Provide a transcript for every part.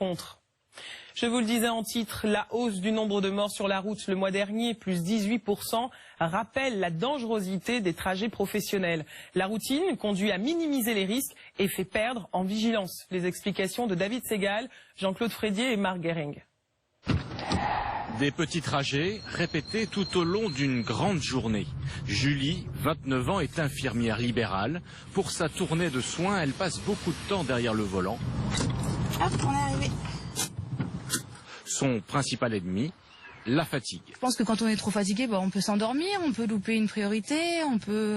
contre. Je vous le disais en titre, la hausse du nombre de morts sur la route le mois dernier, plus 18%, rappelle la dangerosité des trajets professionnels. La routine conduit à minimiser les risques et fait perdre en vigilance. Les explications de David Segal, Jean-Claude Frédier et Marc Guéring. Des petits trajets répétés tout au long d'une grande journée. Julie, 29 ans, est infirmière libérale. Pour sa tournée de soins, elle passe beaucoup de temps derrière le volant. Hop, on est arrivé. Son principal ennemi, la fatigue. Je pense que quand on est trop fatigué, on peut s'endormir, on peut louper une priorité, on peut...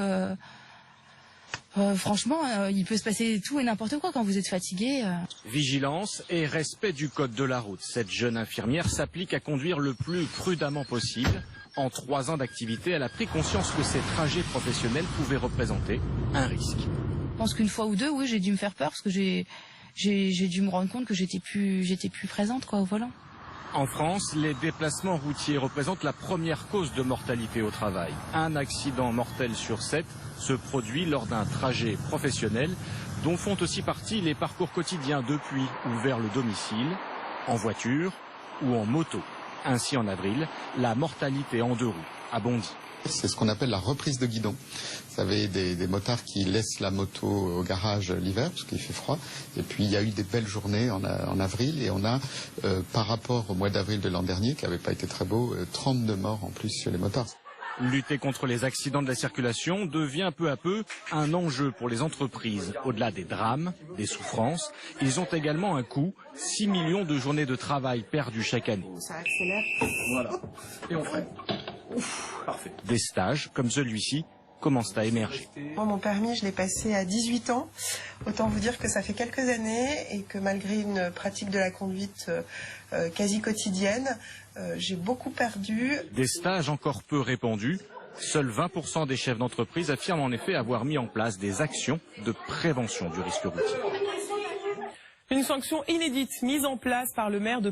franchement, il peut se passer tout et n'importe quoi quand vous êtes fatigué. Vigilance et respect du code de la route. Cette jeune infirmière s'applique à conduire le plus prudemment possible. En 3 ans d'activité, elle a pris conscience que ces trajets professionnels pouvaient représenter un risque. Je pense qu'une fois ou deux, oui, j'ai dû me faire peur parce que j'ai dû me rendre compte que j'étais plus présente au volant. En France, les déplacements routiers représentent la première cause de mortalité au travail. Un accident mortel sur 7 se produit lors d'un trajet professionnel dont font aussi partie les parcours quotidiens depuis ou vers le domicile, en voiture ou en moto. Ainsi, en avril, la mortalité en 2 roues a bondi. C'est ce qu'on appelle la reprise de guidon. Vous savez, des motards qui laissent la moto au garage l'hiver parce qu'il fait froid. Et puis il y a eu des belles journées en avril et on a, par rapport au mois d'avril de l'an dernier, qui n'avait pas été très beau, 32 morts en plus sur les motards. Lutter contre les accidents de la circulation devient peu à peu un enjeu pour les entreprises. Au-delà des drames, des souffrances, ils ont également un coût, 6 millions de journées de travail perdues chaque année. Ça accélère. Voilà. Et on freine. Ouf, parfait. Des stages comme celui-ci commencent à émerger. Moi, mon permis, je l'ai passé à 18 ans. Autant vous dire que ça fait quelques années et que malgré une pratique de la conduite quasi quotidienne, j'ai beaucoup perdu. Des stages encore peu répandus. Seuls 20% des chefs d'entreprise affirment en effet avoir mis en place des actions de prévention du risque routier. Une sanction inédite mise en place par le maire de